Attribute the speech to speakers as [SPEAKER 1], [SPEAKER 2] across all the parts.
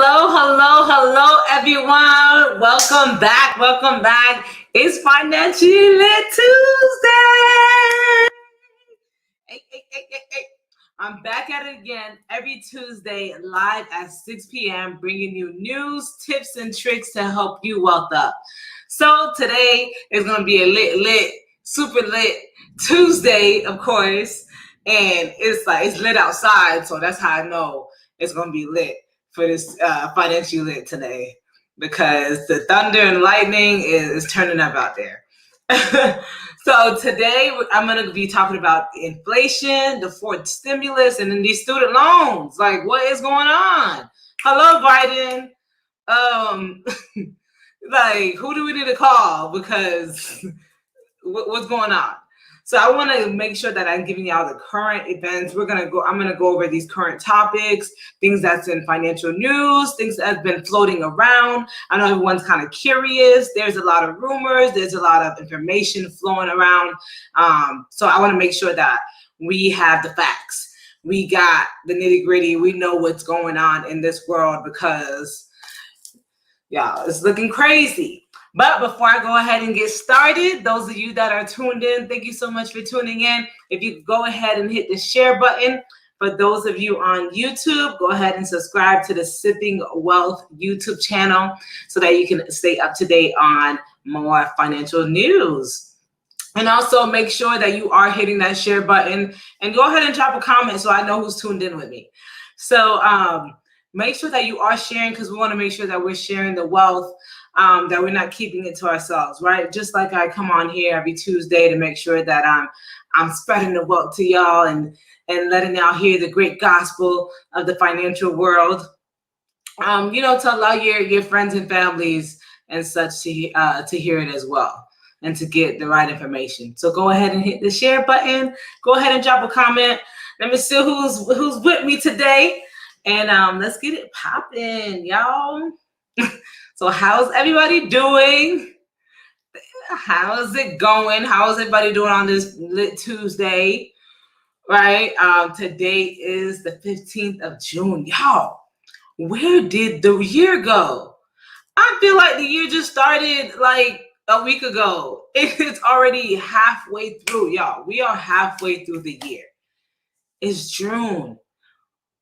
[SPEAKER 1] Hello, everyone. Welcome back. It's Financially Lit Tuesday. Hey. I'm back at it again every Tuesday live at 6 p.m. bringing you news, tips, and tricks to help you wealth up. So today is going to be a super lit Tuesday, of course. And it's lit outside, so that's how I know it's going to be lit for this Financially Lit today, because the thunder and lightning is turning up out there. So today I'm going to be talking about inflation, the fourth stimulus, and then these student loans. Like, what is going on? Hello, Biden. Like, who do we need to call? Because what's going on? So I want to make sure that I'm giving y'all the current events. I'm going to go over these current topics, things that's in financial news, things that have been floating around. I know everyone's kind of curious. There's a lot of rumors. There's a lot of information flowing around. So I want to make sure that we have the facts. We got the nitty gritty. We know what's going on in this world, because y'all, it's looking crazy. But before I go ahead and get started, those of you that are tuned in, thank you so much for tuning in. If you go ahead and hit the share button. For those of you on YouTube, go ahead and subscribe to the Sipping Wealth YouTube channel so that you can stay up to date on more financial news. And also make sure that you are hitting that share button, and go ahead and drop a comment so I know who's tuned in with me. So make sure that you are sharing, because we want to make sure that we're sharing the wealth, that we're not keeping it to ourselves, right? Just like I come on here every Tuesday to make sure that I'm spreading the wealth to y'all and letting y'all hear the great gospel of the financial world. To allow your friends and families and such to hear it as well, and to get the right information. So go ahead and hit the share button. Go ahead and drop a comment. Let me see who's with me today, and let's get it popping, y'all. So how's everybody doing? How is it going? How is everybody doing on this lit Tuesday? Right? Today is the 15th of June. Y'all, where did the year go? I feel like the year just started like a week ago. It's already halfway through, y'all. We are halfway through the year. It's June.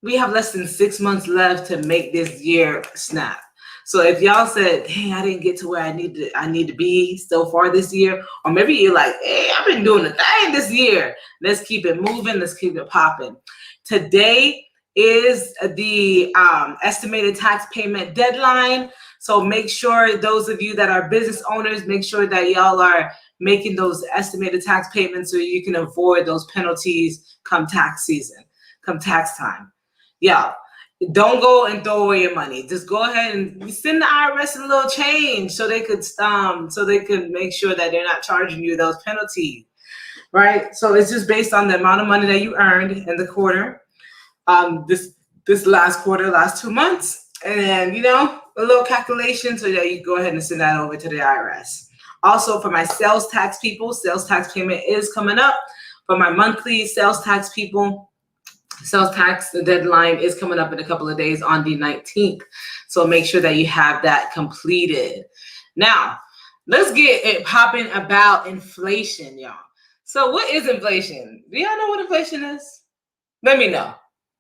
[SPEAKER 1] We have less than 6 months left to make this year snap. So if y'all said, hey, I didn't get to where I need to be so far this year, or maybe you're like, hey, I've been doing a thing this year. Let's keep it moving. Let's keep it popping. Today is the estimated tax payment deadline. So make sure, those of you that are business owners, make sure that y'all are making those estimated tax payments so you can avoid those penalties come tax season, come tax time. Yeah. Don't go and throw away your money. Just go ahead and send the IRS a little change so they could make sure that they're not charging you those penalties, right? So it's just based on the amount of money that you earned in the quarter, this last quarter, last 2 months, and then a little calculation so that you go ahead and send that over to the IRS. Also, for my sales tax people, sales tax payment is coming up. For my monthly sales tax people, sales tax, the deadline is coming up in a couple of days on the 19th. So make sure that you have that completed. Now, let's get it popping about inflation, y'all. So what is inflation? Do y'all know what inflation is? Let me know.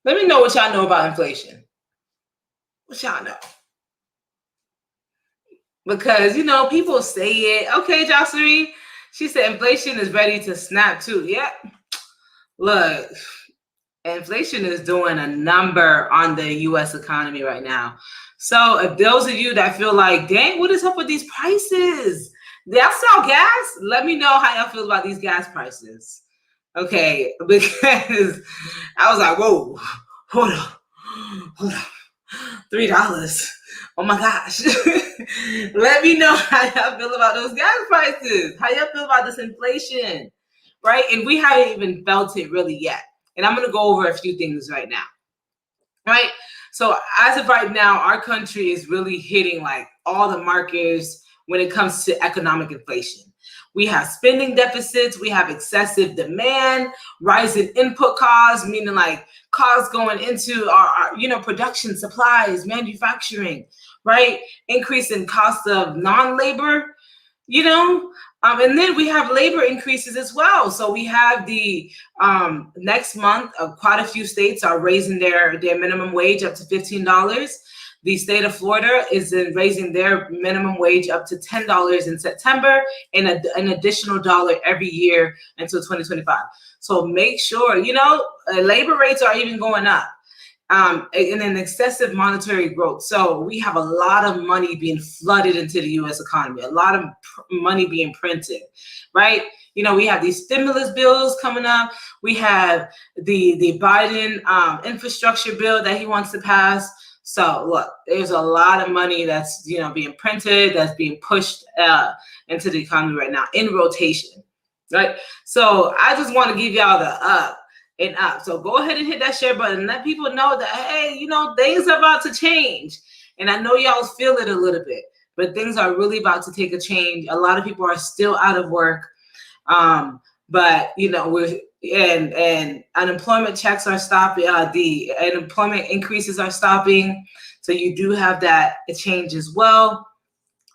[SPEAKER 1] Let me know what y'all know about inflation. What y'all know? Because, people say it. Okay, Jocelyn, she said inflation is ready to snap too. Yep. Look. Inflation is doing a number on the U.S. economy right now. So if those of you that feel like, dang, what is up with these prices? Y'all sell gas? Let me know how y'all feel about these gas prices. Okay, because I was like, whoa, hold on. $3. Oh my gosh. Let me know how y'all feel about those gas prices. How y'all feel about this inflation, right? And we haven't even felt it really yet. And I'm going to go over a few things right now, right? So as of right now, our country is really hitting like all the markers when it comes to economic inflation. We have spending deficits, we have excessive demand, rising input costs, meaning like costs going into our production, supplies, manufacturing, right? Increase in cost of non-labor, and then we have labor increases as well. So we have the next month, quite a few states are raising their minimum wage up to $15. The state of Florida is raising their minimum wage up to $10 in September and an additional dollar every year until 2025. So make sure, labor rates are even going up. And an excessive monetary growth. So we have a lot of money being flooded into the U.S. economy, a lot of money being printed, right? We have these stimulus bills coming up. We have the Biden infrastructure bill that he wants to pass. So look, there's a lot of money that's being printed, that's being pushed into the economy right now in rotation, right? So I just want to give y'all the up and up. So go ahead and hit that share button and let people know that, hey, things are about to change. And I know y'all feel it a little bit, but things are really about to take a change. A lot of people are still out of work. But and unemployment checks are stopping, the unemployment increases are stopping. So you do have that change as well.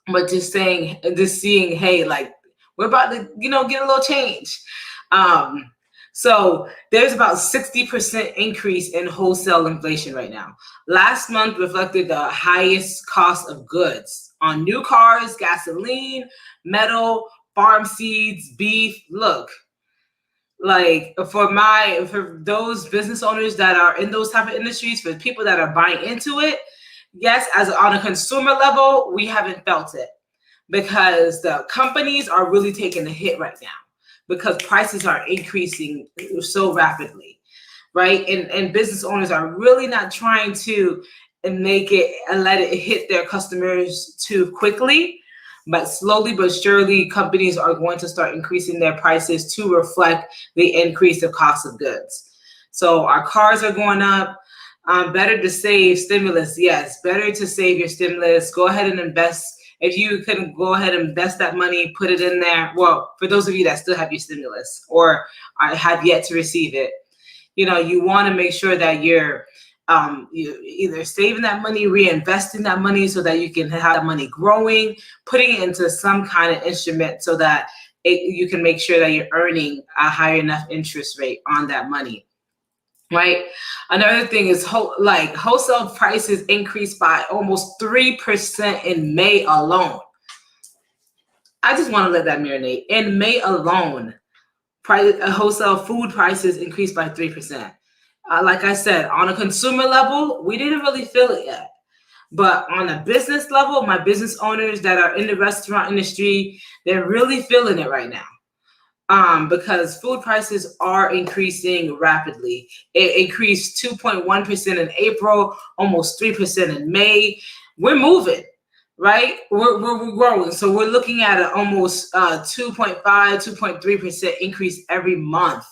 [SPEAKER 1] But just seeing, hey, like we're about to, get a little change. So there's about 60% increase in wholesale inflation right now. Last month reflected the highest cost of goods on new cars, gasoline, metal, farm seeds, beef. Look, like for those business owners that are in those type of industries, for people that are buying into it, yes, as on a consumer level, we haven't felt it because the companies are really taking a hit right now, because prices are increasing so rapidly, right? And business owners are really not trying to make it and let it hit their customers too quickly, but slowly but surely companies are going to start increasing their prices to reflect the increase of cost of goods. So our cars are going up. Better to save stimulus. Yes, better to save your stimulus. Go ahead and invest. If you can go ahead and invest that money, put it in there. Well, for those of you that still have your stimulus or have yet to receive it, you want to make sure that you're either saving that money, reinvesting that money so that you can have that money growing, putting it into some kind of instrument so that you can make sure that you're earning a high enough interest rate on that money. Right. Another thing is wholesale prices increased by almost 3% in May alone. I just want to let that marinate. In May alone, wholesale food prices increased by 3%. Like I said, on a consumer level, we didn't really feel it yet. But on a business level, my business owners that are in the restaurant industry, they're really feeling it right now. Because food prices are increasing rapidly. It increased 2.1% in April, almost 3% in May. We're moving, right? We're growing. So we're looking at an almost 2.5, 2.3% increase every month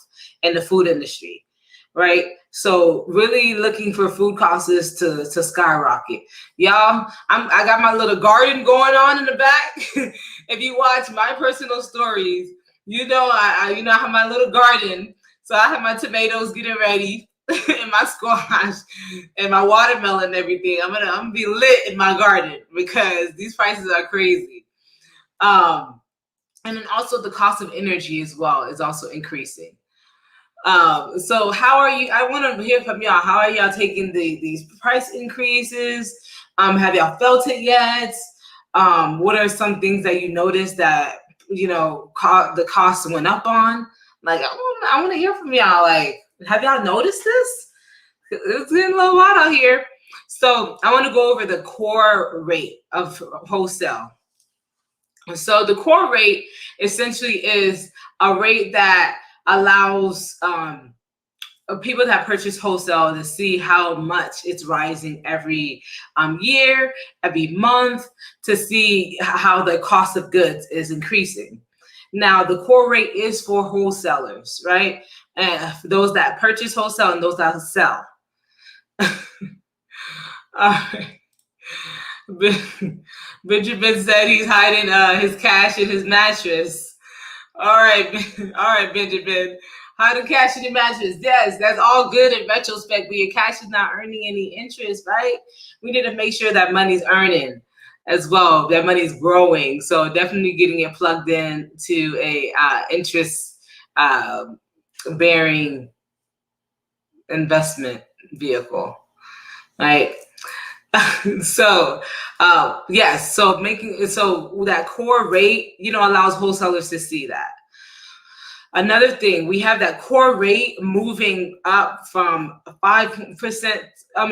[SPEAKER 1] in the food industry, right? So really looking for food costs to skyrocket. Y'all, I got my little garden going on in the back. If you watch my personal stories, I have my little garden. So I have my tomatoes getting ready and my squash and my watermelon and everything. I'm gonna be lit in my garden because these prices are crazy. And then also the cost of energy as well is also increasing. So how are you? I want to hear from y'all. How are y'all taking these price increases? Have y'all felt it yet? What are some things that you noticed that the cost went up on? Like, I want to hear from y'all. Like, have y'all noticed this? It's been a little while out here. So I want to go over the core rate of wholesale. So the core rate essentially is a rate that allows people that purchase wholesale to see how much it's rising every year, every month, to see how the cost of goods is increasing. Now, the core rate is for wholesalers, right? And for those that purchase wholesale and those that sell. All right. Benjamin said he's hiding his cash in his mattress. All right, all right, Benjamin. Hide the cash in your mattress. Yes, that's all good in retrospect, but your cash is not earning any interest, right? We need to make sure that money's earning as well, that money's growing. So definitely getting it plugged in to a interest bearing investment vehicle, right? So yes, so that core rate, allows wholesalers to see that. Another thing, we have that core rate moving up from 5%,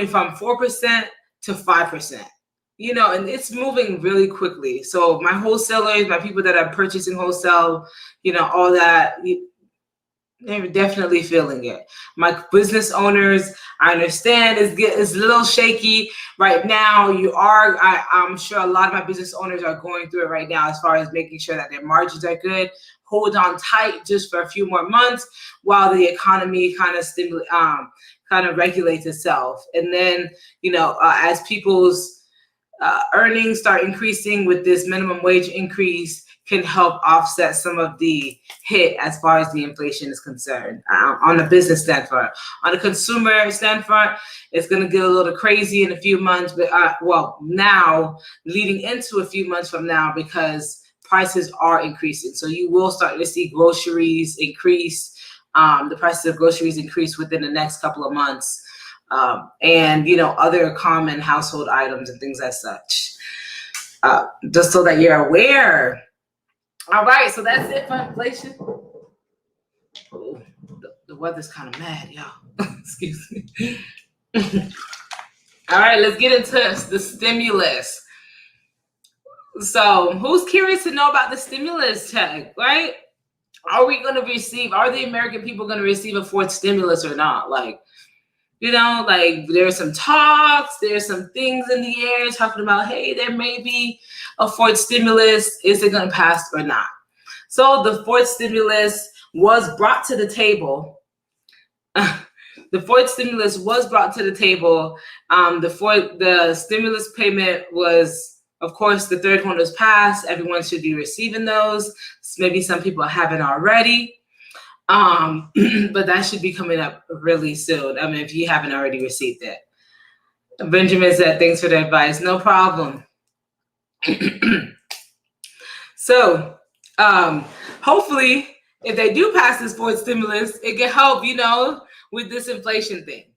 [SPEAKER 1] from 4% to 5%, and it's moving really quickly. So my wholesalers, my people that are purchasing wholesale, all that, they're definitely feeling it. My business owners, I understand it's a little shaky right now. I'm sure a lot of my business owners are going through it right now as far as making sure that their margins are good. Hold on tight just for a few more months while the economy kind of regulates itself. And then, as people's earnings start increasing with this minimum wage increase, can help offset some of the hit as far as the inflation is concerned on the business standpoint. On the consumer standpoint, it's going to get a little crazy in a few months, but now leading into a few months from now, because prices are increasing. So you will start to see groceries increase, the prices of groceries increase within the next couple of months, and other common household items and things as such, just so that you're aware. All right, so that's it for inflation. Oh, the weather's kind of mad, y'all. Excuse me. All right, let's get into the stimulus. So who's curious to know about the stimulus check, right? Are the American people going to receive a fourth stimulus or not? There's some talks, there's some things in the air talking about, hey, there may be a fourth stimulus. Is it going to pass or not? So the fourth stimulus was brought to the table. The fourth stimulus was brought to the table. The stimulus payment was, of course, the third one was passed. Everyone should be receiving those. Maybe some people haven't already. But that should be coming up really soon. If you haven't already received it. Benjamin said, thanks for the advice. No problem. So, hopefully, if they do pass this fourth stimulus, it can help, with this inflation thing.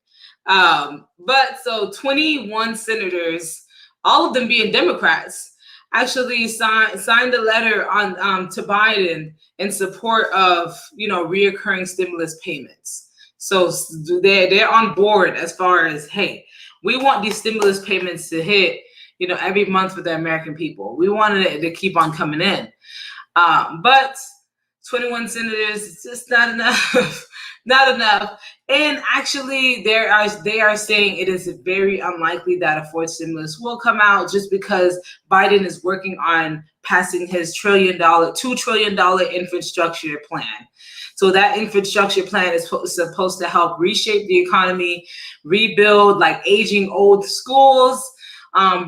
[SPEAKER 1] But so 21 senators, all of them being Democrats, actually signed a letter on to Biden in support of reoccurring stimulus payments. So they're on board as far as, hey, we want these stimulus payments to hit every month for the American people. We wanted it to keep on coming in, but 21 senators, it's just not enough. Not enough. And actually, they are saying it is very unlikely that a fourth stimulus will come out, just because Biden is working on passing his $2 trillion infrastructure plan. So that infrastructure plan is supposed to help reshape the economy, rebuild aging old schools,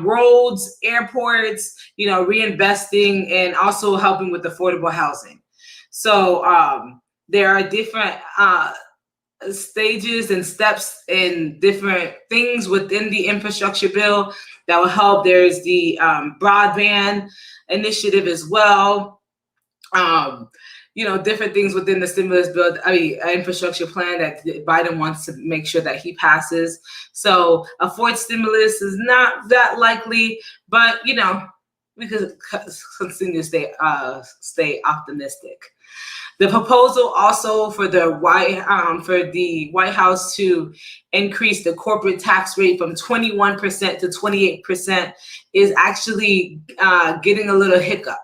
[SPEAKER 1] roads, airports, reinvesting, and also helping with affordable housing. So there are different stages and steps and different things within the infrastructure bill that will help. There's the broadband initiative as well. Different things within the stimulus bill, infrastructure plan that Biden wants to make sure that he passes. So a fourth stimulus is not that likely, but we could continue to stay optimistic. The proposal also for the White House to increase the corporate tax rate from 21% to 28% is actually getting a little hiccup,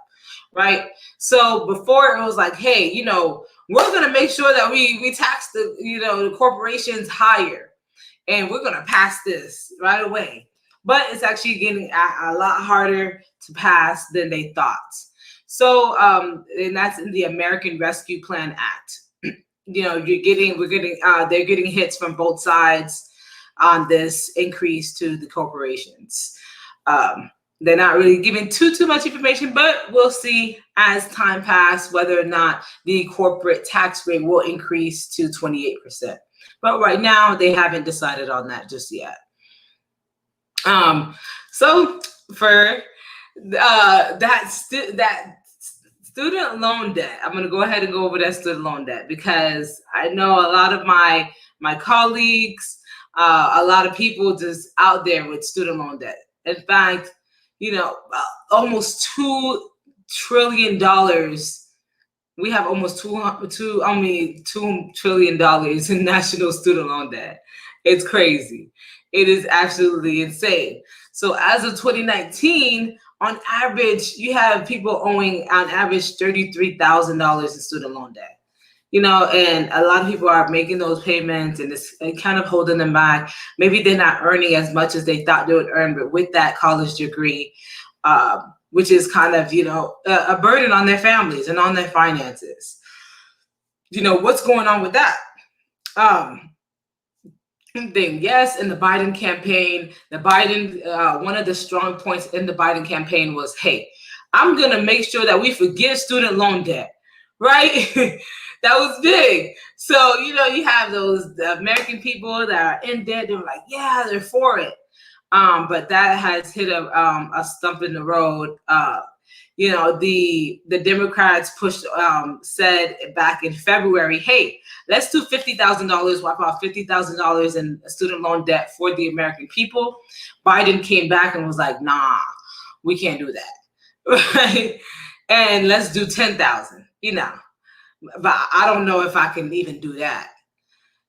[SPEAKER 1] right? So before it was like, hey, we're gonna make sure that we tax the corporations higher, and we're gonna pass this right away. But it's actually getting a lot harder to pass than they thought. So, and that's in the American Rescue Plan Act. They're getting hits from both sides on this increase to the corporations. They're not really giving too much information, but we'll see as time passes whether or not the corporate tax rate will increase to 28%. But right now, they haven't decided on that just yet. So for that student loan debt, I'm going to go ahead and go over that student loan debt, because I know a lot of my colleagues, a lot of people just out there with student loan debt. In fact, almost $2 trillion. We have almost $2 trillion in national student loan debt. It's crazy. It is absolutely insane. So as of 2019, on average, you have people owing on average $33,000 in student loan debt. And a lot of people are making those payments, and it's kind of holding them back. Maybe they're not earning as much as they thought they would earn, but with that college degree, which is kind of, a burden on their families and on their finances. What's going on with that? Yes, in the Biden campaign, one of the strong points in the Biden campaign was, hey, I'm going to make sure that we forgive student loan debt, right? That was big. So, you have the American people that are in debt. They're like, yeah, they're for it. But that has hit a stump in the road. The Democrats said back in February, hey, let's do $50,000, wipe out $50,000 in student loan debt for the American people. Biden came back and was like, nah, we can't do that, right? And let's do 10,000, but I don't know if I can even do that.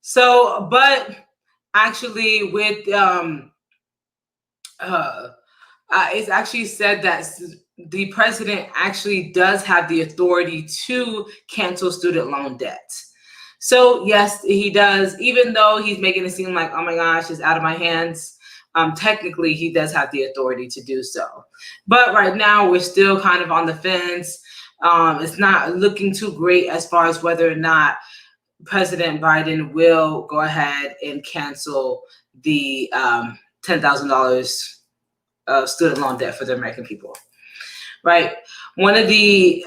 [SPEAKER 1] So, but actually with, it's actually said that the president actually does have the authority to cancel student loan debt. So yes, he does, even though he's making it seem like, oh my gosh, it's out of my hands. Technically, he does have the authority to do so. But right now, we're still kind of on the fence. It's not looking too great as far as whether or not President Biden will go ahead and cancel the $10,000 student loan debt for the American people, right? One of the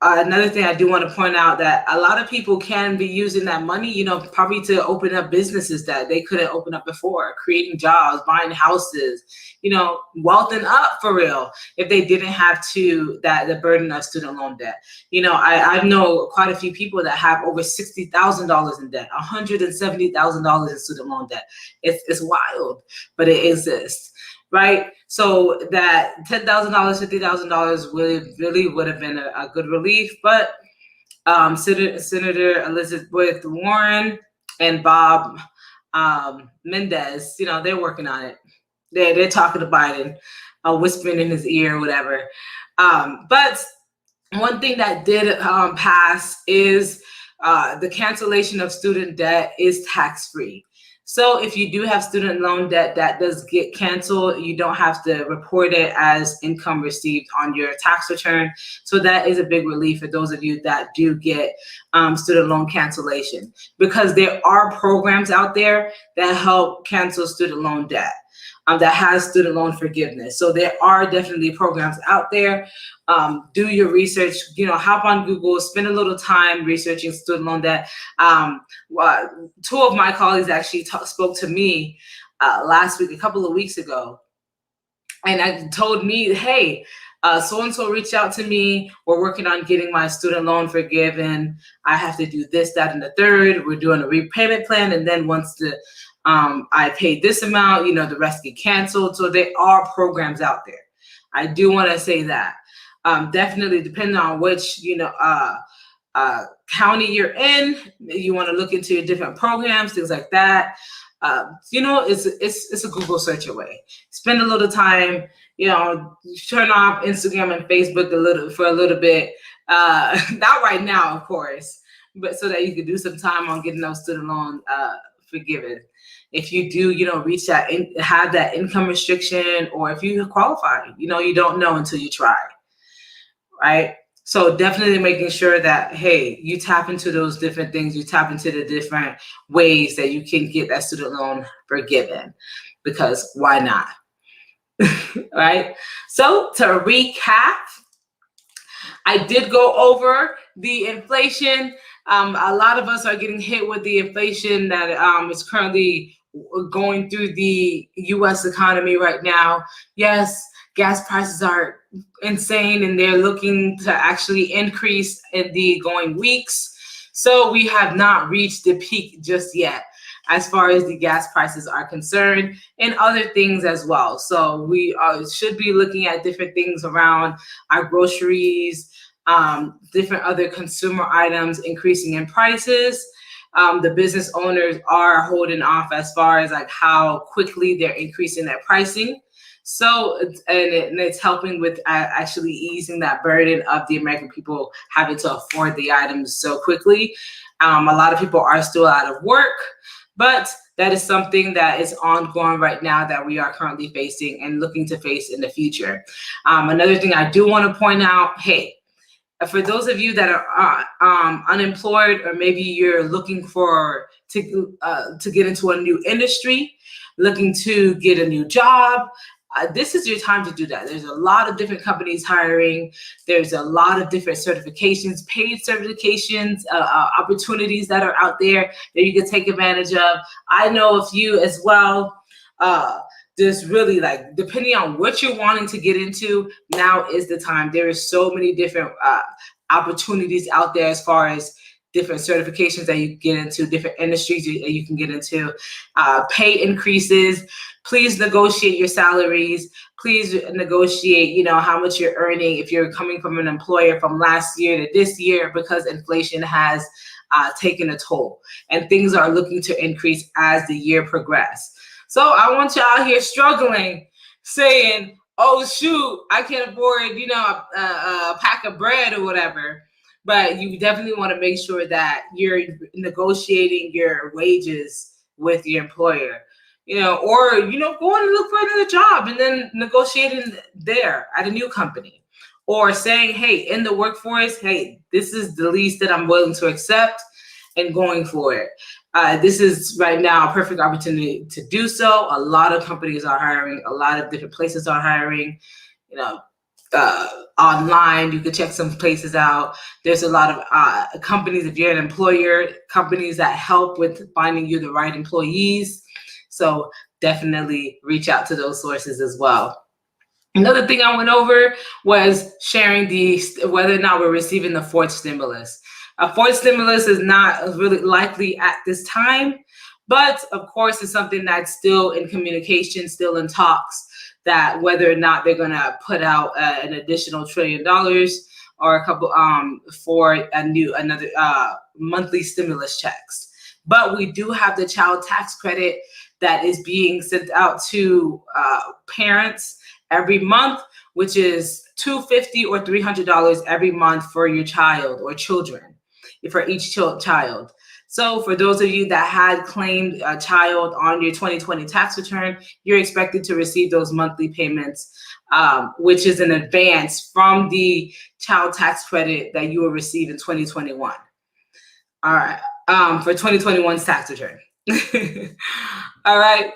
[SPEAKER 1] another thing I do want to point out, that a lot of people can be using that money, probably to open up businesses that they couldn't open up before, creating jobs, buying houses, wealthing up for real, if they didn't have the burden of student loan debt. I know quite a few people that have over $60,000 in debt, $170,000 in student loan debt. It's wild, but it exists. Right, so that $10,000, $50,000 really would have been a good relief. But Senator Elizabeth Warren and Bob Menendez, they're working on it. They're talking to Biden, whispering in his ear, whatever. But one thing that did pass is the cancellation of student debt is tax-free. So if you do have student loan debt that does get canceled, you don't have to report it as income received on your tax return. So that is a big relief for those of you that do get student loan cancellation, because there are programs out there that help cancel student loan debt. That has student loan forgiveness. So there are definitely programs out there. Do your research, hop on Google, spend a little time researching student loan debt. Two of my colleagues actually spoke to me last week, a couple of weeks ago, and told me, hey, so-and-so reached out to me. We're working on getting my student loan forgiven. I have to do this, that, and the third. We're doing a repayment plan. And then once I paid this amount, the rest get canceled. So there are programs out there. I do want to say that. Definitely, depending on which, county you're in, you want to look into your different programs, things like that. It's a Google search away. Spend a little time, turn off Instagram and Facebook for a little bit. Not right now, of course, but so that you can do some time on getting those student loan forgiven. If you do, reach that have that income restriction, or if you qualify, you don't know until you try, right? So definitely making sure that, hey, you tap into those different things, you tap into the different ways that you can get that student loan forgiven, because why not? right? So to recap, I did go over the inflation. A lot of us are getting hit with the inflation that is currently going through the U.S. economy right now. Yes, gas prices are insane and they're looking to actually increase in the going weeks. So we have not reached the peak just yet as far as the gas prices are concerned, and other things as well. So we should be looking at different things around our groceries, different other consumer items increasing in prices. The business owners are holding off as far as like how quickly they're increasing their pricing. So, it's helping with actually easing that burden of the American people having to afford the items so quickly. A lot of people are still out of work, but that is something that is ongoing right now that we are currently facing and looking to face in the future. Another thing I do want to point out, hey, for those of you that are unemployed, or maybe you're looking to get into a new industry, looking to get a new job, this is your time to do that. There's a lot of different companies hiring. There's a lot of different certifications, paid certifications, opportunities that are out there that you can take advantage of. I know a few as well. Just really, like, depending on what you're wanting to get into, now is the time. There is so many different opportunities out there as far as different certifications that you can get into, different industries that you can get into, pay increases. Please negotiate your salaries. Please negotiate, how much you're earning if you're coming from an employer from last year to this year, because inflation has taken a toll and things are looking to increase as the year progresses. So I want you out here struggling, saying, oh, shoot, I can't afford, a pack of bread or whatever. But you definitely want to make sure that you're negotiating your wages with your employer, or, going to look for another job and then negotiating there at a new company, or saying, hey, in the workforce, hey, this is the least that I'm willing to accept and going for it. This is right now a perfect opportunity to do so. A lot of companies are hiring. A lot of different places are hiring, online. You can check some places out. There's a lot of companies, if you're an employer, companies that help with finding you the right employees. So definitely reach out to those sources as well. Another thing I went over was sharing whether or not we're receiving the fourth stimulus. A fourth stimulus is not really likely at this time, but of course it's something that's still in communication, still in talks, that whether or not they're going to put out an additional $1 trillion or a couple for another monthly stimulus checks. But we do have the child tax credit that is being sent out to parents every month, which is $250 or $300 every month for your child or children, for each child. So for those of you that had claimed a child on your 2020 tax return, you're expected to receive those monthly payments, which is an advance from the child tax credit that you will receive in 2021. All right, for 2021's tax return. All right.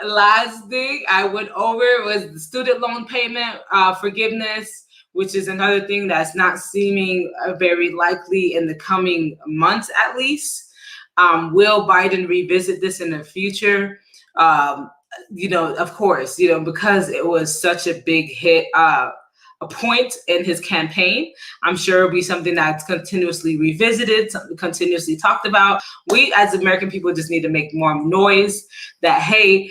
[SPEAKER 1] Last thing I went over was the student loan payment forgiveness, which is another thing that's not seeming very likely in the coming months, at least. Will Biden revisit this in the future? Of course, because it was such a big hit, a point in his campaign. I'm sure it'll be something that's continuously revisited, something continuously talked about. We as American people just need to make more noise that, hey,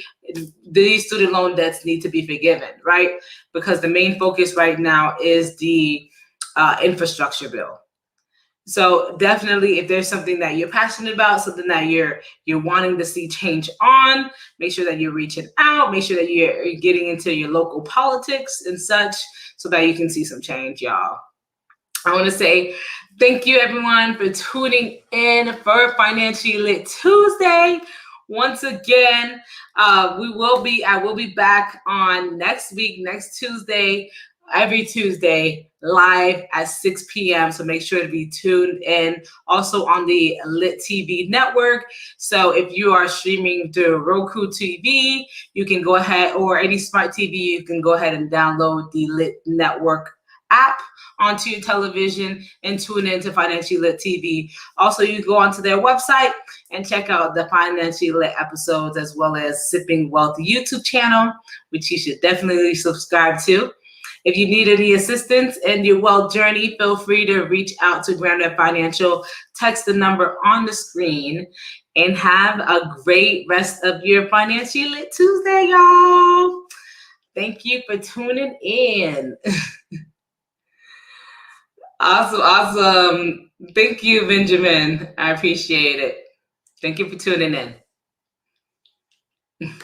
[SPEAKER 1] these student loan debts need to be forgiven, right? Because the main focus right now is the infrastructure bill. So definitely, if there's something that you're passionate about, something that you're wanting to see change on, make sure that you're reaching out, make sure that you're getting into your local politics and such, so that you can see some change, y'all. I want to say thank you, everyone, for tuning in for Financially Lit Tuesday. Once again, I will be back on next week, next Tuesday, every Tuesday live at 6 p.m. So make sure to be tuned in. Also on the Lit TV network. So if you are streaming through Roku TV, you can go ahead, or any smart TV, you can go ahead and download the Lit Network app onto your television and tune into Financially Lit TV. Also, you go onto their website and check out the Financially Lit episodes, as well as Sipping Wealth YouTube channel, which you should definitely subscribe to. If you need any assistance in your wealth journey, feel free to reach out to Granddad Financial. Text the number on the screen, and have a great rest of your Financially Lit Tuesday, y'all. Thank you for tuning in. Awesome. Thank you, Benjamin. I appreciate it. Thank you for tuning in.